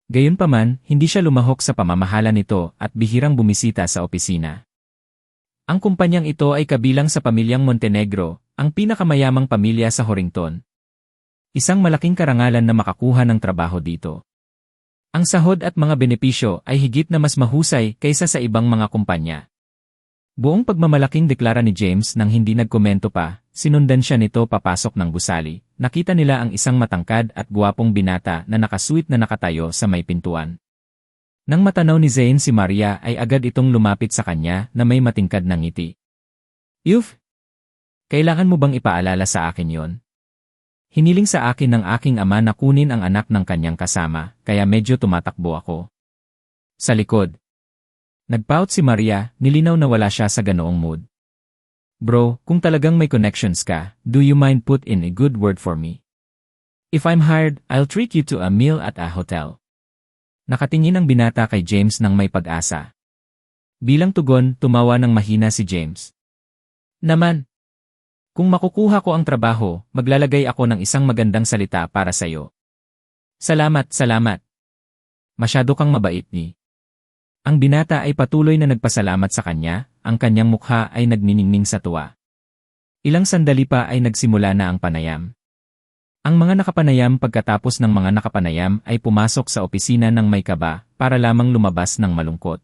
Gayunpaman, hindi siya lumahok sa pamamahala nito at bihirang bumisita sa opisina. Ang kumpanyang ito ay kabilang sa pamilyang Montenegro, ang pinakamayamang pamilya sa Horrington. Isang malaking karangalan na makakuha ng trabaho dito. Ang sahod at mga benepisyo ay higit na mas mahusay kaysa sa ibang mga kumpanya. Buong pagmamalaking deklara ni James nang hindi nagkomento pa, sinundan siya nito papasok ng gusali. Nakita nila ang isang matangkad at guwapong binata na nakasuit na nakatayo sa may pintuan. Nang matanaw ni Zane si Maria ay agad itong lumapit sa kanya na may matingkad na ngiti. "Yuf, kailangan mo bang ipaalala sa akin yon? Hiniling sa akin ng aking ama na kunin ang anak ng kanyang kasama, kaya medyo tumatakbo ako." Sa likod. Nagpout si Maria, nilinaw na wala siya sa ganoong mood. "Bro, kung talagang may connections ka, do you mind put in a good word for me? If I'm hired, I'll treat you to a meal at a hotel." Nakatingin ang binata kay James nang may pag-asa. Bilang tugon, tumawa ng mahina si James. "Naman, kung makukuha ko ang trabaho, maglalagay ako ng isang magandang salita para sa'yo." "Salamat, salamat. Masyado kang mabait ni." Ang binata ay patuloy na nagpasalamat sa kanya, ang kanyang mukha ay nagniningning sa tuwa. Ilang sandali pa ay nagsimula na ang panayam. Ang mga nakapanayam pagkatapos ng mga nakapanayam ay pumasok sa opisina ng may kaba para lamang lumabas ng malungkot.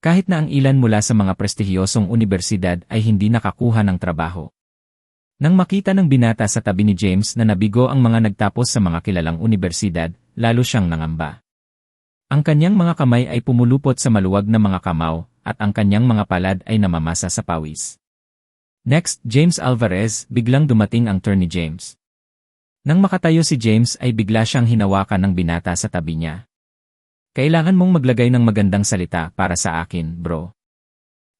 Kahit na ang ilan mula sa mga prestihiyosong unibersidad ay hindi nakakuha ng trabaho. Nang makita ng binata sa tabi ni James na nabigo ang mga nagtapos sa mga kilalang unibersidad, lalo siyang nangamba. Ang kanyang mga kamay ay pumulupot sa maluwag na mga kamao, at ang kanyang mga palad ay namamasa sa pawis. Next, James Alvarez, biglang dumating ang turn ni James. Nang makatayo si James ay bigla siyang hinawakan ng binata sa tabi niya. "Kailangan mong maglagay ng magandang salita para sa akin, bro.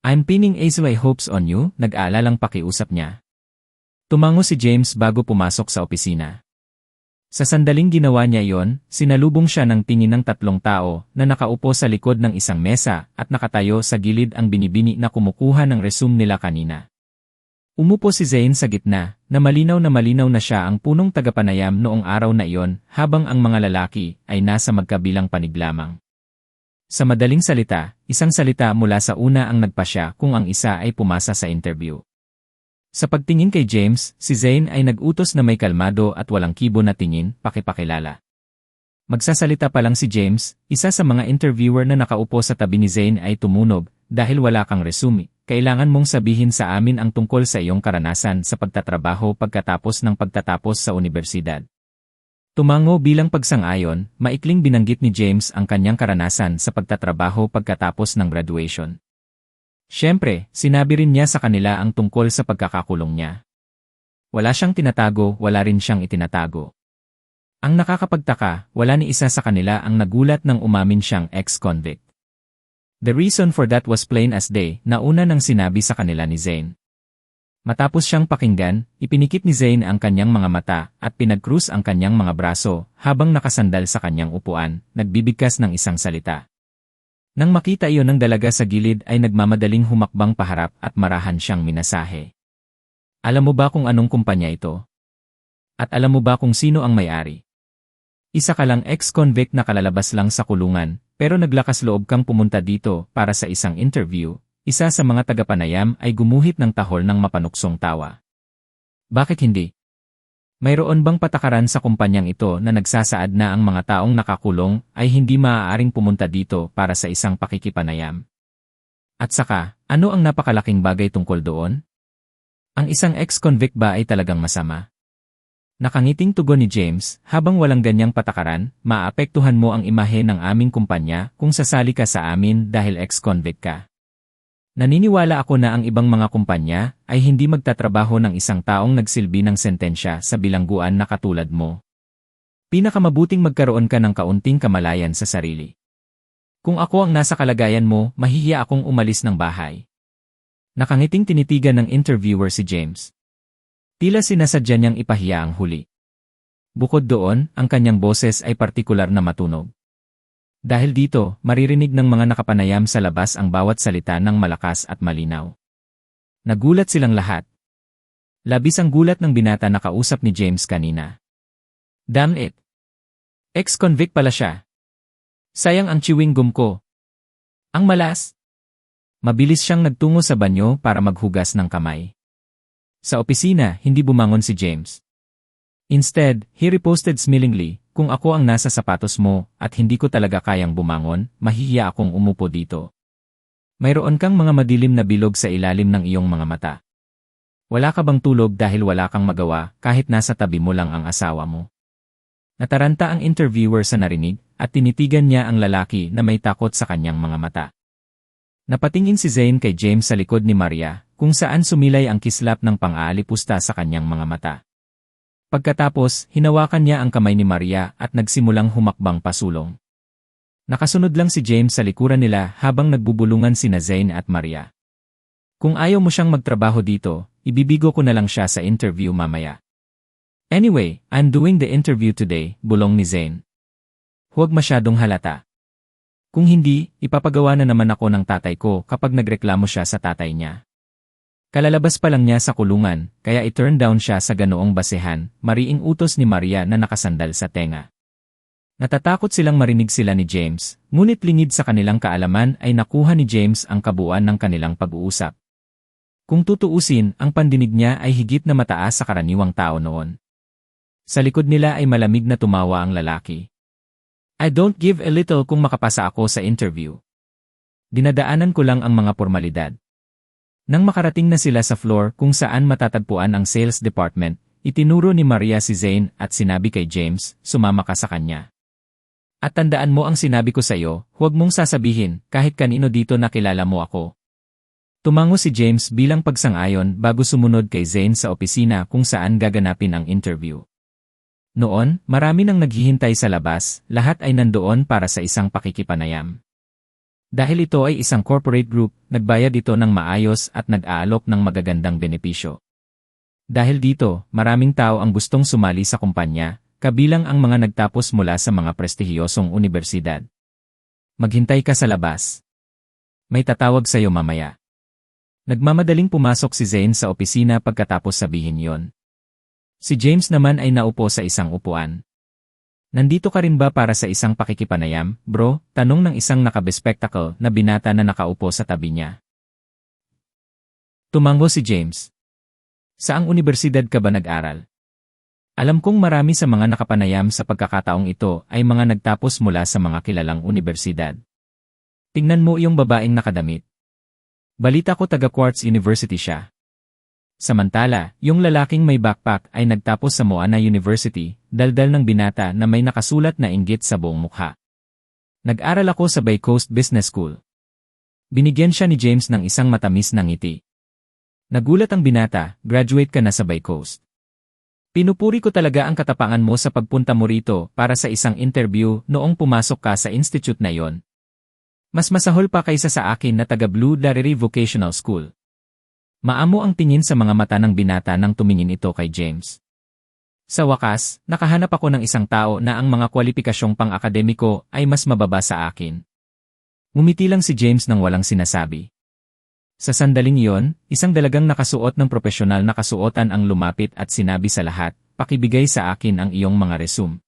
I'm pinning my hopes on you," nag-aalalang pakiusap niya. Tumango si James bago pumasok sa opisina. Sa sandaling ginawa niya iyon, sinalubong siya ng tingin ng 3 tao na nakaupo sa likod ng isang mesa at nakatayo sa gilid ang binibini na kumukuha ng resume nila kanina. Umupo si Zane sa gitna, na malinaw na siya ang punong tagapanayam noong araw na iyon habang ang mga lalaki ay nasa magkabilang panig lamang. Sa madaling salita, isang salita mula sa una ang nagpasya kung ang isa ay pumasa sa interview. Sa pagtingin kay James, si Zane ay nag-utos na may kalmado at walang kibo na tingin, pakipakilala. Magsasalita pa lang si James, isa sa mga interviewer na nakaupo sa tabi ni Zane ay tumunog, "Dahil wala kang resume, kailangan mong sabihin sa amin ang tungkol sa iyong karanasan sa pagtatrabaho pagkatapos ng pagtatapos sa unibersidad." Tumango bilang pagsang-ayon, maikling binanggit ni James ang kanyang karanasan sa pagtatrabaho pagkatapos ng graduation. Siyempre, sinabi rin niya sa kanila ang tungkol sa pagkakakulong niya. Wala siyang tinatago, wala rin siyang itinatago. Ang nakakapagtaka, wala ni isa sa kanila ang nagulat nang umamin siyang ex-convict. The reason for that was plain as day, na una nang sinabi sa kanila ni Zane. Matapos siyang pakinggan, ipinikit ni Zane ang kanyang mga mata at pinag-krus ang kanyang mga braso habang nakasandal sa kanyang upuan, nagbibigkas ng isang salita. Nang makita iyon ng dalaga sa gilid ay nagmamadaling humakbang paharap at marahan siyang minasahe. Alam mo ba kung anong kumpanya ito? At alam mo ba kung sino ang may-ari? Isa ka lang ex-convict na kalalabas lang sa kulungan, pero naglakas loob kang pumunta dito para sa isang interview. Isa sa mga tagapanayam ay gumuhit ng tahol ng mapanuksong tawa. Bakit hindi? Mayroon bang patakaran sa kumpanyang ito na nagsasaad na ang mga taong nakakulong ay hindi maaaring pumunta dito para sa isang pakikipanayam? At saka, ano ang napakalaking bagay tungkol doon? Ang isang ex-convict ba ay talagang masama? Nakangiting tugon ni James, habang walang ganyang patakaran, maapektuhan mo ang imahe ng aming kumpanya kung sasali ka sa amin dahil ex-convict ka. Naniniwala ako na ang ibang mga kumpanya ay hindi magtatrabaho ng isang taong nagsilbi ng sentensya sa bilangguan na katulad mo. Pinakamabuting magkaroon ka ng kaunting kamalayan sa sarili. Kung ako ang nasa kalagayan mo, mahihiya akong umalis ng bahay. Nakangiting tinitigan ng interviewer si James. Tila sinasadya niyang ipahiya ang huli. Bukod doon, ang kanyang boses ay partikular na matunog. Dahil dito, maririnig ng mga nakapanayam sa labas ang bawat salita ng malakas at malinaw. Nagulat silang lahat. Labis ang gulat ng binata na kausap ni James kanina. Damn it! Ex-convict pala siya. Sayang ang chewing gum ko. Ang malas! Mabilis siyang nagtungo sa banyo para maghugas ng kamay. Sa opisina, hindi bumangon si James. Instead, he reposted smilingly, kung ako ang nasa sapatos mo at hindi ko talaga kayang bumangon, mahihiya akong umupo dito. Mayroon kang mga madilim na bilog sa ilalim ng iyong mga mata. Wala ka bang tulog dahil wala kang magawa kahit nasa tabi mo lang ang asawa mo? Nataranta ang interviewer sa narinig at tinitigan niya ang lalaki na may takot sa kanyang mga mata. Napatingin si Zane kay James sa likod ni Maria, kung saan sumilay ang kislap ng pang-aalipusta sa kanyang mga mata. Pagkatapos, hinawakan niya ang kamay ni Maria at nagsimulang humakbang pasulong. Nakasunod lang si James sa likuran nila habang nagbubulungan sina Zane at Maria. Kung ayaw mo siyang magtrabaho dito, ibibigo ko na lang siya sa interview mamaya. Anyway, I'm doing the interview today, bulong ni Zane. Huwag masyadong halata. Kung hindi, ipapagawa na naman ako ng tatay ko kapag nagreklamo siya sa tatay niya. Kalalabas pa lang niya sa kulungan, kaya i-turn down siya sa ganoong basehan, mariing utos ni Maria na nakasandal sa tenga. Natatakot silang marinig sila ni James, ngunit lingid sa kanilang kaalaman ay nakuha ni James ang kabuuan ng kanilang pag-uusap. Kung tutuusin, ang pandinig niya ay higit na mataas sa karaniwang tao noon. Sa likod nila ay malamig na tumawa ang lalaki. I don't give a little kung makapasa ako sa interview. Dinadaanan ko lang ang mga formalidad. Nang makarating na sila sa floor kung saan matatagpuan ang sales department, itinuro ni Maria si Zane at sinabi kay James, sumama ka sa kanya. At tandaan mo ang sinabi ko sa iyo, huwag mong sasabihin kahit kanino dito na kilala mo ako. Tumango si James bilang pagsang-ayon bago sumunod kay Zane sa opisina kung saan gaganapin ang interview. Noon, marami nang naghihintay sa labas, lahat ay nandoon para sa isang pakikipanayam. Dahil ito ay isang corporate group, nagbayad ito ng maayos at nag-aalok ng magagandang benepisyo. Dahil dito, maraming tao ang gustong sumali sa kumpanya, kabilang ang mga nagtapos mula sa mga prestihiyosong unibersidad. Maghintay ka sa labas. May tatawag sa iyo mamaya. Nagmamadaling pumasok si Zane sa opisina pagkatapos sabihin yon. Si James naman ay naupo sa isang upuan. Nandito ka rin ba para sa isang pakikipanayam, bro? Tanong ng isang nakabespectacle na binata na nakaupo sa tabi niya. Tumango si James. Saang unibersidad ka ba nag-aral? Alam kong marami sa mga nakapanayam sa pagkakataong ito ay mga nagtapos mula sa mga kilalang unibersidad. Tingnan mo iyong babaeng nakadamit. Balita ko taga Quartz University siya. Samantala, yung lalaking may backpack ay nagtapos sa Moana University, daldal ng binata na may nakasulat na inggit sa buong mukha. Nag-aral ako sa Bay Coast Business School. Binigyan siya ni James ng isang matamis na ngiti. Nagulat ang binata, graduate ka na sa Bay Coast. Pinupuri ko talaga ang katapangan mo sa pagpunta mo rito para sa isang interview noong pumasok ka sa institute na yon. Mas masahol pa kaysa sa akin na taga Blue Dareri Vocational School. Maamo ang tingin sa mga mata ng binata nang tumingin ito kay James. Sa wakas, nakahanap ako ng isang tao na ang mga kwalipikasyong pang-akademiko ay mas mababa sa akin. Ngumiti lang si James nang walang sinasabi. Sa sandaling iyon, isang dalagang nakasuot ng propesyonal na kasuotan ang lumapit at sinabi sa lahat, "Pakibigay sa akin ang iyong mga resume.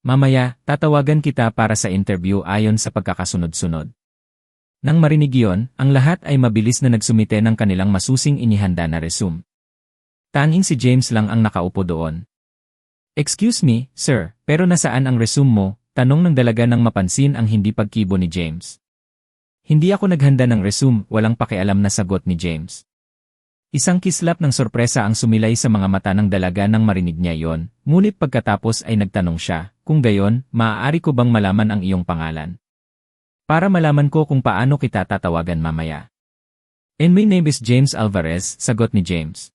Mamaya, tatawagan kita para sa interview ayon sa pagkakasunod-sunod." Nang marinig iyon, ang lahat ay mabilis na nagsumite ng kanilang masusing inihanda na resume. Tanging si James lang ang nakaupo doon. "Excuse me, sir, pero nasaan ang resume mo?" Tanong ng dalaga nang mapansin ang hindi pagkibo ni James. "Hindi ako naghanda ng resume," walang pakialam na sagot ni James. Isang kislap ng sorpresa ang sumilay sa mga mata ng dalaga nang marinig niya yon, ngunit pagkatapos ay nagtanong siya, "Kung gayon, maaari ko bang malaman ang iyong pangalan? Para malaman ko kung paano kita tatawagan mamaya." "And my name is James Alvarez," sagot ni James.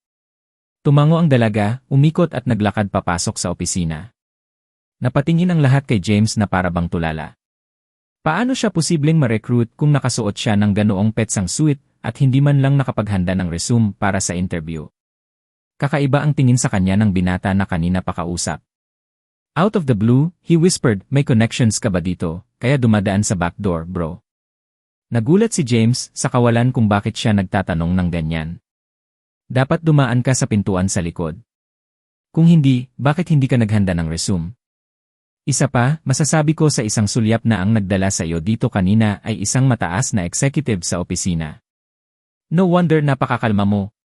Tumango ang dalaga, umikot at naglakad papasok sa opisina. Napatingin ang lahat kay James na para bang tulala. Paano siya posibleng ma-recruit kung nakasuot siya ng ganoong petsang suit at hindi man lang nakapaghanda ng resume para sa interview? Kakaiba ang tingin sa kanya ng binata na kanina pa kausap. Out of the blue, he whispered, "May connections ka ba dito, kaya dumadaan sa backdoor, bro?" Nagulat si James sa kawalan kung bakit siya nagtatanong ng ganyan. "Dapat dumaan ka sa pintuan sa likod. Kung hindi, bakit hindi ka naghanda ng resume? Isa pa, masasabi ko sa isang sulyap na ang nagdala sa iyo dito kanina ay isang mataas na executive sa opisina. No wonder napakakalma mo."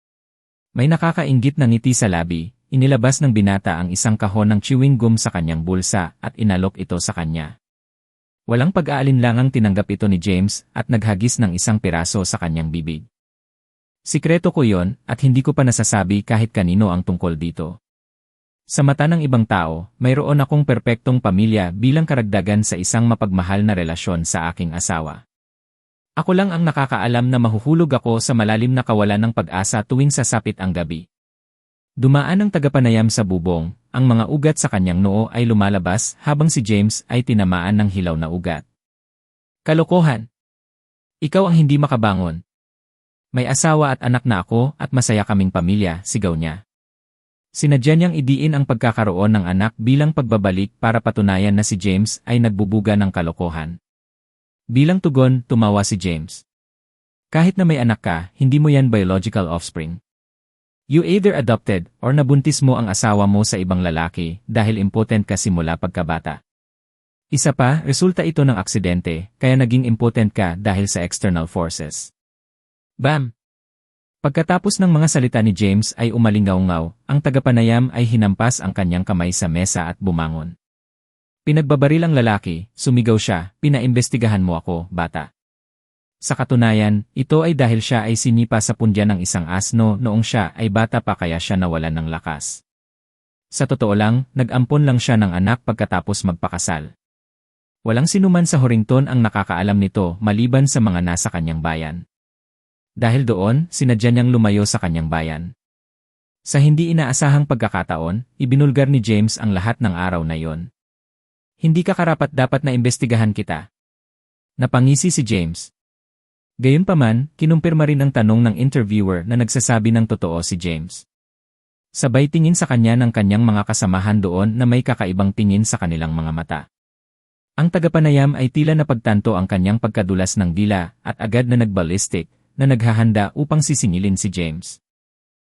May nakakainggit na ngiti sa labi, inilabas ng binata ang isang kahon ng chewing gum sa kanyang bulsa at inalok ito sa kanya. Walang pag-aalinlangang tinanggap ito ni James at naghagis ng isang piraso sa kanyang bibig. "Sikreto ko yon at hindi ko pa nasasabi kahit kanino ang tungkol dito. Sa mata ng ibang tao, mayroon akong perpektong pamilya bilang karagdagan sa isang mapagmahal na relasyon sa aking asawa. Ako lang ang nakakaalam na mahuhulog ako sa malalim na kawalan ng pag-asa tuwing sasapit ang gabi." Dumaan ang tagapanayam sa bubong, ang mga ugat sa kanyang noo ay lumalabas habang si James ay tinamaan ng hilaw na ugat. "Kalokohan! Ikaw ang hindi makabangon. May asawa at anak na ako at masaya kaming pamilya," sigaw niya. Sinadya niyang idiin ang pagkakaroon ng anak bilang pagbabalik para patunayan na si James ay nagbubuga ng kalokohan. Bilang tugon, tumawa si James. "Kahit na may anak ka, hindi mo yan biological offspring. You either adopted or nabuntis mo ang asawa mo sa ibang lalaki dahil impotent ka simula pagkabata. Isa pa, resulta ito ng aksidente, kaya naging impotent ka dahil sa external forces." Bam! Pagkatapos ng mga salita ni James ay umalingaw-ngaw, ang tagapanayam ay hinampas ang kanyang kamay sa mesa at bumangon. "Pinagbabaril ang lalaki," sumigaw siya, "pinaimbestigahan mo ako, bata." Sa katunayan, ito ay dahil siya ay sinipa sa pundya ng isang asno noong siya ay bata pa kaya siya nawalan ng lakas. Sa totoo lang, nag-ampon lang siya ng anak pagkatapos magpakasal. Walang sinuman sa Horrington ang nakakaalam nito maliban sa mga nasa kanyang bayan. Dahil doon, sinadya niyang lumayo sa kanyang bayan. Sa hindi inaasahang pagkakataon, ibinulgar ni James ang lahat ng araw na yon. "Hindi ka karapat-dapat na imbestigahan kita." Napangisi si James. Gayunpaman, kinumpirma rin ang tanong ng interviewer na nagsasabi ng totoo si James. Sabay tingin sa kanya ng kanyang mga kasamahan doon na may kakaibang tingin sa kanilang mga mata. Ang tagapanayam ay tila napagtanto ang kanyang pagkadulas ng dila at agad na nag-ballistic, na naghahanda upang sisingilin si James.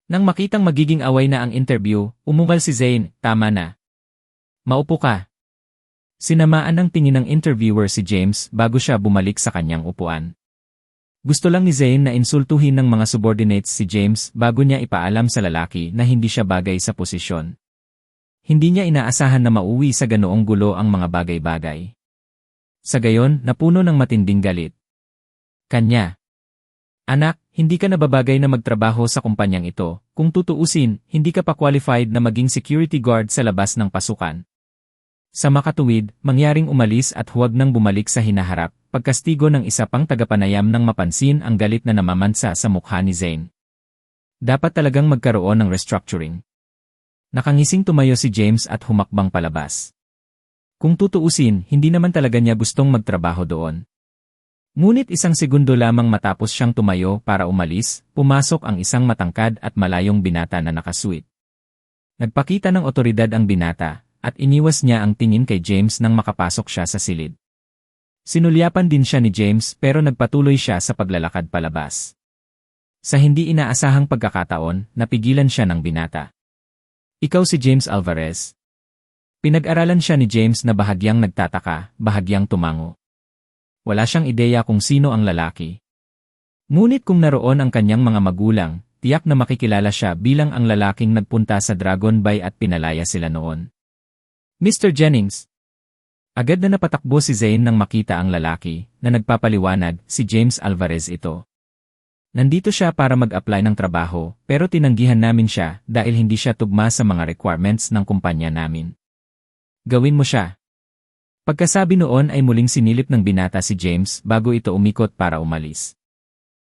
Nang makitang magiging away na ang interview, umungal si Zane, "Tama na. Maupo ka." Sinamaan ng tingin ng interviewer si James bago siya bumalik sa kanyang upuan. Gusto lang ni Zane na insultuhin ng mga subordinates si James bago niya ipaalam sa lalaki na hindi siya bagay sa posisyon. Hindi niya inaasahan na mauwi sa ganoong gulo ang mga bagay-bagay. Sa gayon, napuno ng matinding galit. Kanya. "Anak, hindi ka nababagay na magtrabaho sa kumpanyang ito. Kung tutuusin, hindi ka pa qualified na maging security guard sa labas ng pasukan." Sa makatuwid, mangyaring umalis at huwag nang bumalik sa hinaharap, pagkastigo ng isa pang tagapanayam nang mapansin ang galit na namamansa sa mukha ni Zane. Dapat talagang magkaroon ng restructuring. Nakangising tumayo si James at humakbang palabas. Kung tutuusin, hindi naman talaga niya gustong magtrabaho doon. Ngunit isang segundo lamang matapos siyang tumayo para umalis, pumasok ang isang matangkad at malayong binata na nakasuit. Nagpakita ng otoridad ang binata, at iniwas niya ang tingin kay James nang makapasok siya sa silid. Sinulyapan din siya ni James pero nagpatuloy siya sa paglalakad palabas. Sa hindi inaasahang pagkakataon, napigilan siya ng binata. Ikaw si James Alvarez. Pinag-aralan siya ni James na bahagyang nagtataka, bahagyang tumango. Wala siyang ideya kung sino ang lalaki. Ngunit kung naroon ang kanyang mga magulang, tiyak na makikilala siya bilang ang lalaking nagpunta sa Dragon Bay at pinalaya sila noon. Mr. Jennings. Agad na napatakbo si Zane nang makita ang lalaki, na nagpapaliwanag, si James Alvarez ito. Nandito siya para mag-apply ng trabaho, pero tinanggihan namin siya dahil hindi siya tugma sa mga requirements ng kumpanya namin. Gawin mo siya. Pagkasabi noon ay muling sinilip ng binata si James bago ito umikot para umalis.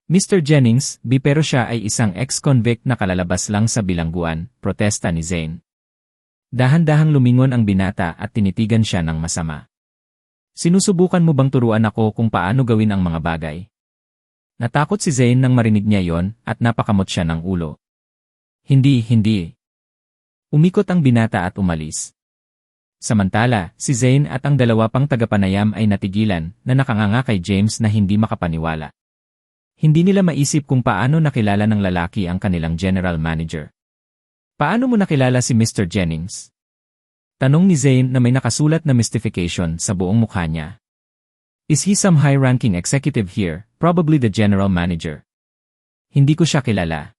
Mr. Jennings, pero siya ay isang ex-convict na kalalabas lang sa bilangguan, protesta ni Zane. Dahan-dahang lumingon ang binata at tinitigan siya ng masama. Sinusubukan mo bang turuan ako kung paano gawin ang mga bagay? Natakot si Zane nang marinig niya yon at napakamot siya ng ulo. Hindi. Umikot ang binata at umalis. Samantala, si Zane at ang dalawa pang tagapanayam ay natigilan na nakanganga kay James na hindi makapaniwala. Hindi nila maisip kung paano nakilala ng lalaki ang kanilang general manager. Paano mo nakilala si Mr. Jennings? Tanong ni Zane na may nakasulat na mystification sa buong mukha niya. Is he some high-ranking executive here, probably the general manager? Hindi ko siya kilala.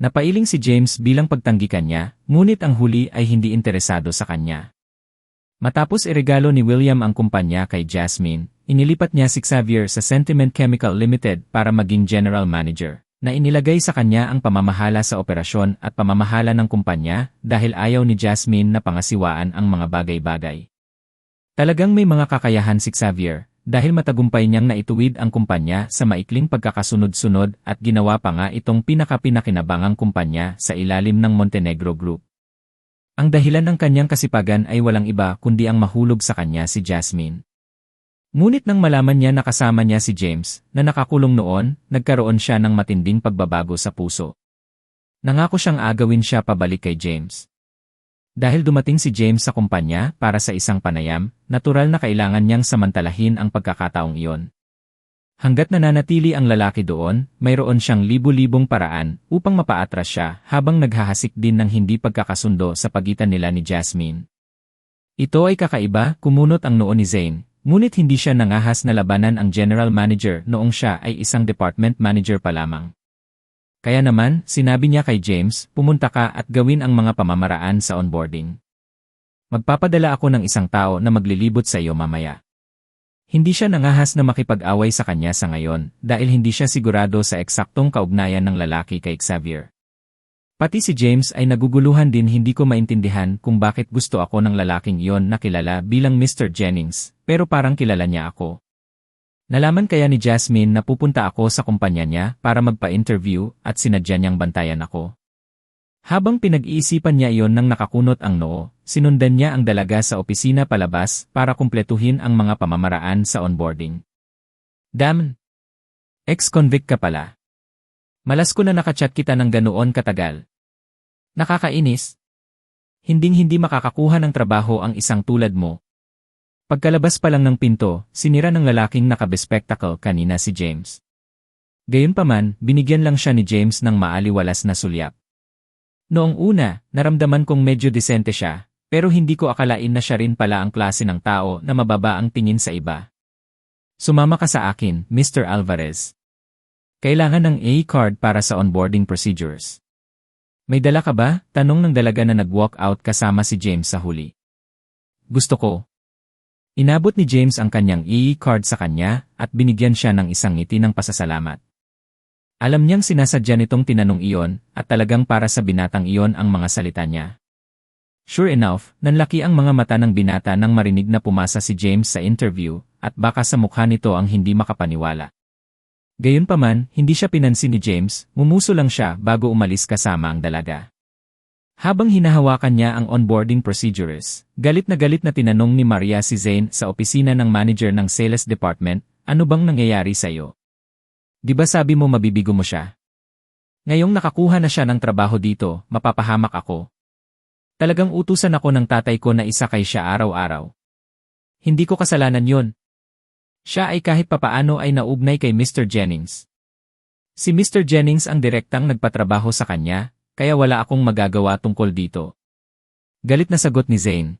Napailing si James bilang pagtanggikan niya, ngunit ang huli ay hindi interesado sa kanya. Matapos iregalo ni William ang kumpanya kay Jasmine, inilipat niya si Xavier sa Sentiment Chemical Limited para maging general manager, na inilagay sa kanya ang pamamahala sa operasyon at pamamahala ng kumpanya dahil ayaw ni Jasmine na pangasiwaan ang mga bagay-bagay. Talagang may mga kakayahan si Xavier, dahil matagumpay niyang naituwid ang kumpanya sa maikling pagkakasunod-sunod at ginawa pa nga itong pinaka-pinakinabangang kumpanya sa ilalim ng Montenegro Group. Ang dahilan ng kanyang kasipagan ay walang iba kundi ang mahulog sa kanya si Jasmine. Ngunit nang malaman niya na kasama niya si James, na nakakulong noon, nagkaroon siya ng matinding pagbabago sa puso. Nangako siyang agawin siya pabalik kay James. Dahil dumating si James sa kumpanya para sa isang panayam, natural na kailangan niyang samantalahin ang pagkakataong iyon. Hanggat nananatili ang lalaki doon, mayroon siyang libu-libong paraan upang mapaatras siya habang naghahasik din ng hindi pagkakasundo sa pagitan nila ni Jasmine. Ito ay kakaiba, kumunot ang noo ni Zane, ngunit hindi siya nangahas na labanan ang general manager noong siya ay isang department manager pa lamang. Kaya naman, sinabi niya kay James, pumunta ka at gawin ang mga pamamaraan sa onboarding. Magpapadala ako ng isang tao na maglilibot sa iyo mamaya. Hindi siya nangahas na makipag-away sa kanya sa ngayon dahil hindi siya sigurado sa eksaktong kaugnayan ng lalaki kay Xavier. Pati si James ay naguguluhan din, hindi ko maintindihan kung bakit gusto ako ng lalaking iyon na kilala bilang Mr. Jennings, pero parang kilala niya ako. Nalaman kaya ni Jasmine na pupunta ako sa kumpanya niya para magpa-interview at sinadya niyang bantayan ako. Habang pinag-iisipan niya iyon nang nakakunot ang noo, sinundan niya ang dalaga sa opisina palabas para kumpletuhin ang mga pamamaraan sa onboarding. Damn! Ex-convict ka pala. Malas ko na nakachat kita ng ganoon katagal. Nakakainis. Hinding-hindi makakakuha ng trabaho ang isang tulad mo. Pagkalabas pa lang ng pinto, sinira ng lalaking nakabespectacle kanina si James. Gayunpaman, binigyan lang siya ni James ng maaliwalas na sulyap. Noong una, naramdaman kong medyo disente siya, pero hindi ko akalain na siya rin pala ang klase ng tao na mababa ang tingin sa iba. Sumama ka sa akin, Mr. Alvarez. Kailangan ng A-card para sa onboarding procedures. May dala ka ba? Tanong ng dalaga na nag-walk out kasama si James sa huli. Gusto ko. Inabot ni James ang kanyang A-card sa kanya at binigyan siya ng isang ngiti ng pasasalamat. Alam niyang sinasadya nitong tinanong iyon at talagang para sa binatang iyon ang mga salita niya. Sure enough, nanlaki ang mga mata ng binata nang marinig na pumasa si James sa interview at baka sa mukha nito ang hindi makapaniwala. Gayunpaman, hindi siya pinansin ni James, mumuso lang siya bago umalis kasama ang dalaga. Habang hinahawakan niya ang onboarding procedures, galit na tinanong ni Maria si Zane sa opisina ng manager ng sales department, ano bang nangyayari sa'yo? Di ba sabi mo mabibigo mo siya? Ngayong nakakuha na siya ng trabaho dito, mapapahamak ako. Talagang utusan ako ng tatay ko na isakay siya araw-araw. Hindi ko kasalanan yon. Siya ay kahit papaano ay naugnay kay Mr. Jennings. Si Mr. Jennings ang direktang nagpatrabaho sa kanya, kaya wala akong magagawa tungkol dito. Galit na sagot ni Zane.